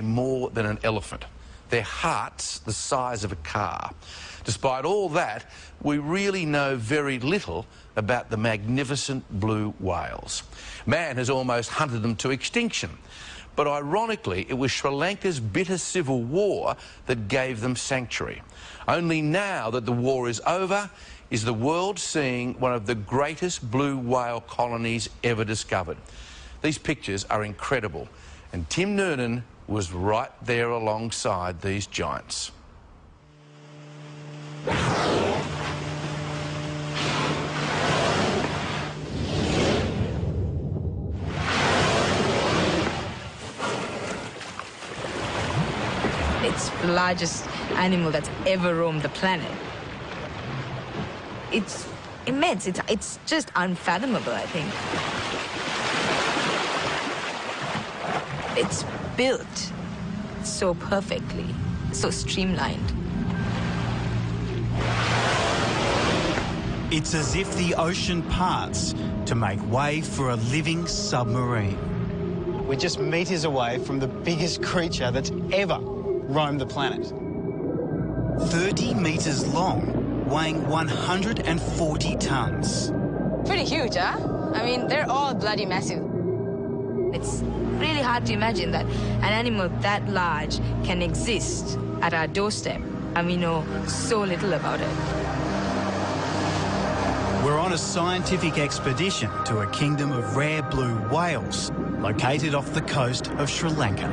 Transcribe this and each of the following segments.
more than an elephant. Their heart's the size of a car. Despite all that, we really know very little about the magnificent blue whales. Man has almost hunted them to extinction. But ironically, it was Sri Lanka's bitter civil war that gave them sanctuary. Only now that the war is over, is the world seeing one of the greatest blue whale colonies ever discovered. These pictures are incredible, and Tim Noonan was right there alongside these giants. It's the largest animal that's ever roamed the planet. It's immense. It's just unfathomable, I think. It's built so perfectly, so streamlined. It's as if the ocean parts to make way for a living submarine. We're just meters away from the biggest creature that's ever roamed the planet. 30 metres long, weighing 140 tonnes. Pretty huge, huh? I mean, they're all bloody massive. It's really hard to imagine that an animal that large can exist at our doorstep, and we know so little about it. We're on a scientific expedition to a kingdom of rare blue whales located off the coast of Sri Lanka.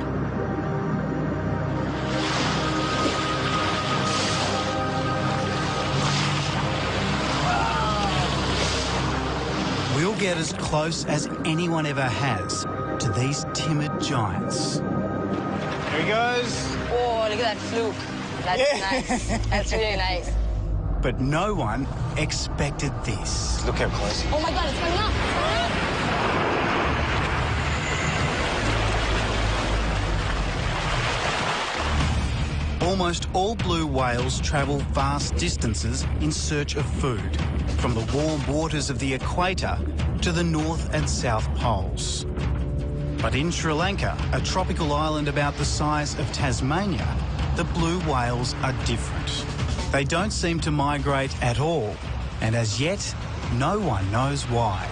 We'll get as close as anyone ever has to these timid giants. Here he goes. Oh, look at that fluke. That's nice. That's really nice. But no one expected this. Look how close he is. Oh my God, it's coming up. Almost all blue whales travel vast distances in search of food, from the warm waters of the equator to the North and South Poles. But in Sri Lanka, a tropical island about the size of Tasmania, the blue whales are different. They don't seem to migrate at all, and as yet, no one knows why.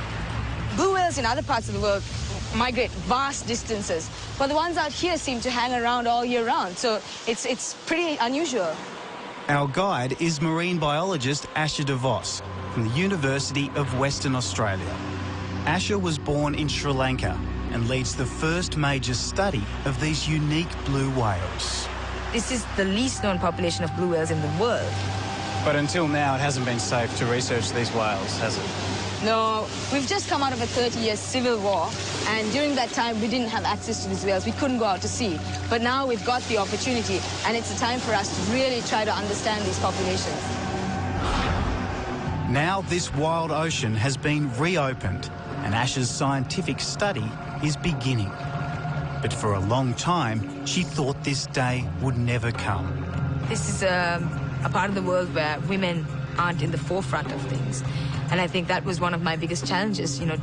Blue whales in other parts of the world migrate vast distances, but the ones out here seem to hang around all year round, so it's pretty unusual. Our guide is marine biologist Asha de Vos from the University of Western Australia. Asha was born in Sri Lanka and leads the first major study of these unique blue whales. This is the least known population of blue whales in the world. But until now, it hasn't been safe to research these whales, has it? No, we've just come out of a 30-year civil war, and during that time we didn't have access to these whales. We couldn't go out to sea. But now we've got the opportunity, and it's a time for us to really try to understand these populations. Now this wild ocean has been reopened, and Asha's scientific study is beginning. But for a long time, she thought this day would never come. This is a part of the world where women aren't in the forefront of things. And I think that was one of my biggest challenges, you know,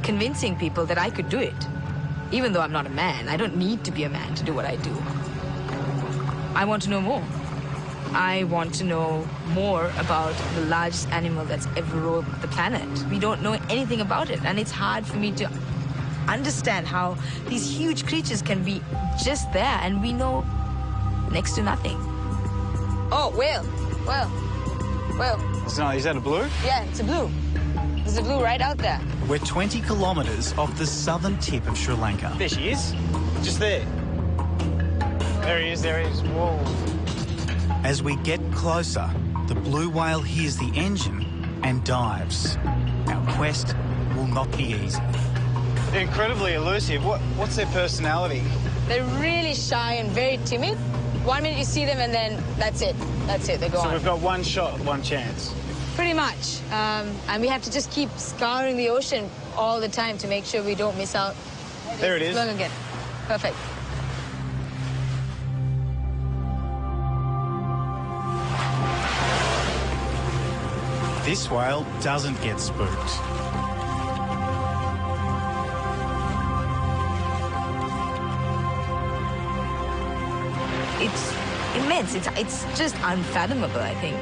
convincing people that I could do it. Even though I'm not a man, I don't need to be a man to do what I do. I want to know more. I want to know more about the largest animal that's ever roamed the planet. We don't know anything about it, and it's hard for me to understand how these huge creatures can be just there, and we know next to nothing. Oh, whale. Whale. Is that a blue? Yeah, it's a blue. There's a blue right out there. We're 20 kilometres off the southern tip of Sri Lanka. There she is. Just there. There he is, there he is. Whoa. As we get closer, the blue whale hears the engine and dives. Our quest will not be easy. They're incredibly elusive. What's their personality? They're really shy and very timid. 1 minute you see them and then that's it. That's it, they're gone. So we've got one shot, one chance. Pretty much. And we have to just keep scouring the ocean all the time to make sure we don't miss out. There it is. Look again. Perfect. This whale doesn't get spooked. it's immense. It's just unfathomable, I think.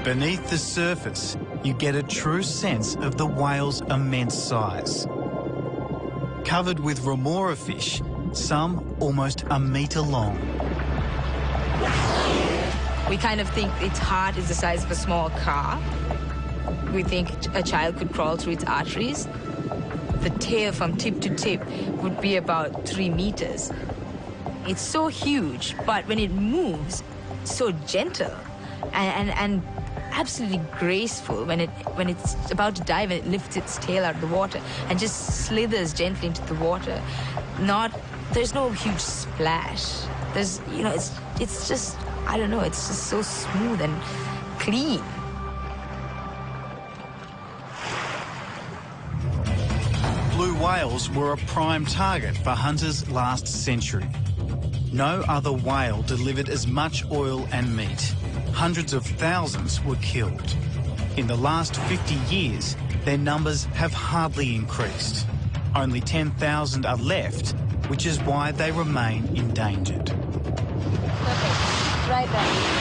Beneath the surface, you get a true sense of the whale's immense size. Covered with remora fish, some almost a metre long. We kind of think its heart is the size of a small car. We think a child could crawl through its arteries. The tail from tip to tip would be about 3 meters. It's so huge, but when it moves, it's so gentle and absolutely graceful. When it's about to dive, and it lifts its tail out of the water and just slithers gently into the water. There's no huge splash. There's, it's just, I don't know, it's just so smooth and clean. Blue whales were a prime target for hunters last century. No other whale delivered as much oil and meat. Hundreds of thousands were killed. In the last 50 years, their numbers have hardly increased. Only 10,000 are left, which is why they remain endangered. Perfect. Right there.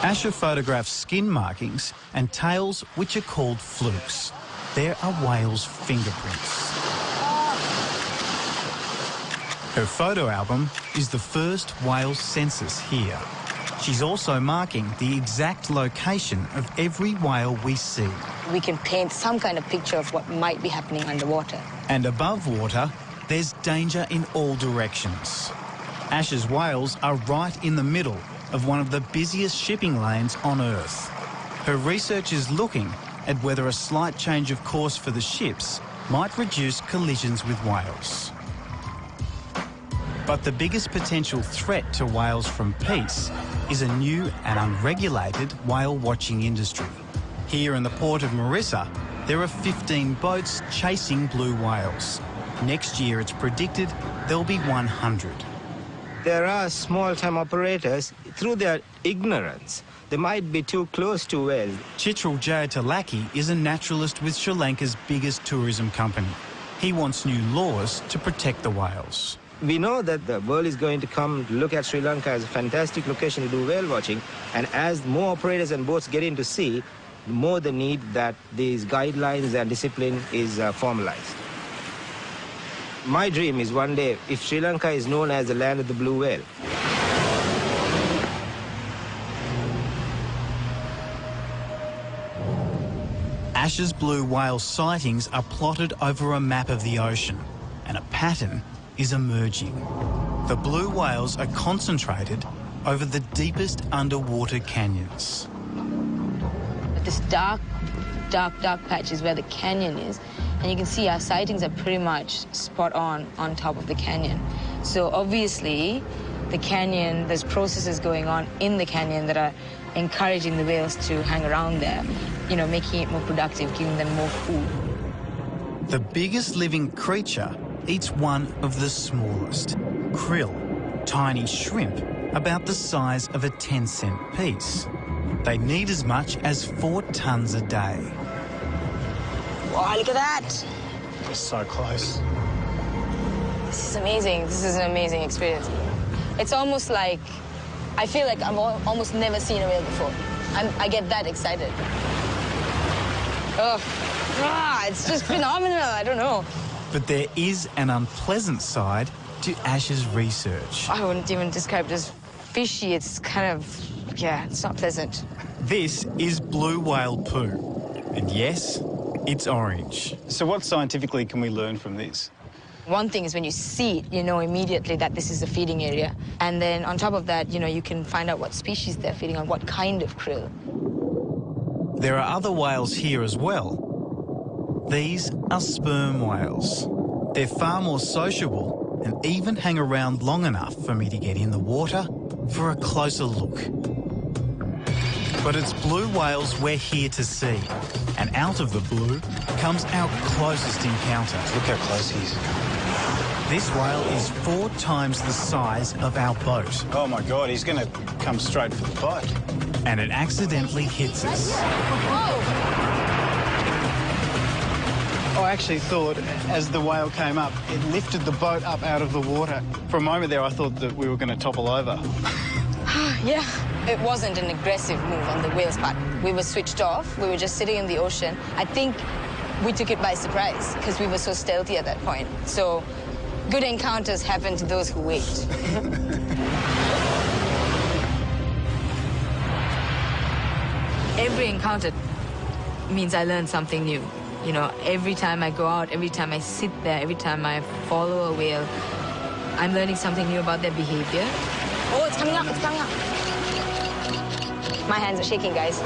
Asher photographs skin markings and tails which are called flukes. They're a whale's fingerprints. Her photo album is the first whale census here. She's also marking the exact location of every whale we see. We can paint some kind of picture of what might be happening underwater. And above water, there's danger in all directions. Asher's whales are right in the middle of one of the busiest shipping lanes on Earth. Her research is looking at whether a slight change of course for the ships might reduce collisions with whales. But the biggest potential threat to whales from peace is a new and unregulated whale watching industry. Here in the port of Marissa, there are 15 boats chasing blue whales. Next year, it's predicted there'll be 100. There are small-time operators, through their ignorance, they might be too close to whales. Chitral Jayatalaki is a naturalist with Sri Lanka's biggest tourism company. He wants new laws to protect the whales. We know that the world is going to come look at Sri Lanka as a fantastic location to do whale watching, and as more operators and boats get into sea, the more the need that these guidelines and discipline is formalized. My dream is one day, if Sri Lanka is known as the land of the blue whale. Asher's blue whale sightings are plotted over a map of the ocean, and a pattern is emerging. The blue whales are concentrated over the deepest underwater canyons. This dark patch is where the canyon is. And you can see our sightings are pretty much spot on top of the canyon. So obviously, the canyon, there's processes going on in the canyon that are encouraging the whales to hang around there, making it more productive, giving them more food. The biggest living creature eats one of the smallest, krill, tiny shrimp about the size of a 10-cent piece. They need as much as 4 tons a day. Wow, look at that. We're so close. This is amazing. This is an amazing experience. It's almost like, I feel like I've almost never seen a whale before. I get that excited. It's just phenomenal. I don't know. But there is an unpleasant side to Asher's research. I wouldn't even describe it as fishy. It's kind of, it's not pleasant. This is blue whale poo. And yes, it's orange. So what scientifically can we learn from this? One thing is when you see it, you know immediately that this is a feeding area. And then on top of that, you can find out what species they're feeding on, what kind of krill. There are other whales here as well. These are sperm whales. They're far more sociable and even hang around long enough for me to get in the water for a closer look. But it's blue whales we're here to see. And out of the blue comes our closest encounter. Look how close he is. This whale is 4 times the size of our boat. Oh my God, he's going to come straight for the boat. And it accidentally hits us. I actually thought, as the whale came up, it lifted the boat up out of the water. For a moment there, I thought that we were going to topple over. Yeah. It wasn't an aggressive move on the whale's part. We were switched off. We were just sitting in the ocean. I think we took it by surprise because we were so stealthy at that point. So good encounters happen to those who wait. Every encounter means I learn something new. You know, every time I go out, every time I sit there, every time I follow a whale, I'm learning something new about their behavior. Oh, it's coming up, it's coming up. My hands are shaking, guys.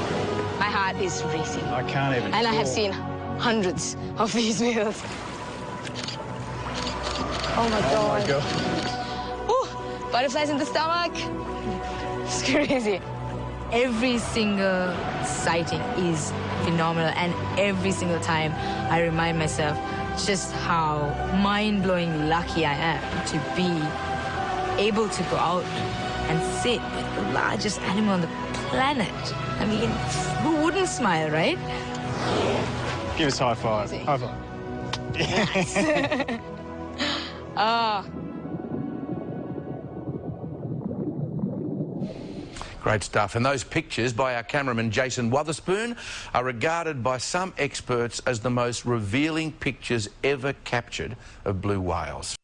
My heart is racing. I can't even And I have talk. seen hundreds of these whales. Oh my God. Oh my God. Ooh, butterflies in the stomach. It's crazy. Every single sighting is phenomenal, and every single time I remind myself just how mind-blowing lucky I am to be able to go out and sit with the largest animal on the planet. I mean, who wouldn't smile, right? Give us a high five. Easy. High five. Ah. Great stuff. And those pictures by our cameraman Jason Wotherspoon are regarded by some experts as the most revealing pictures ever captured of blue whales.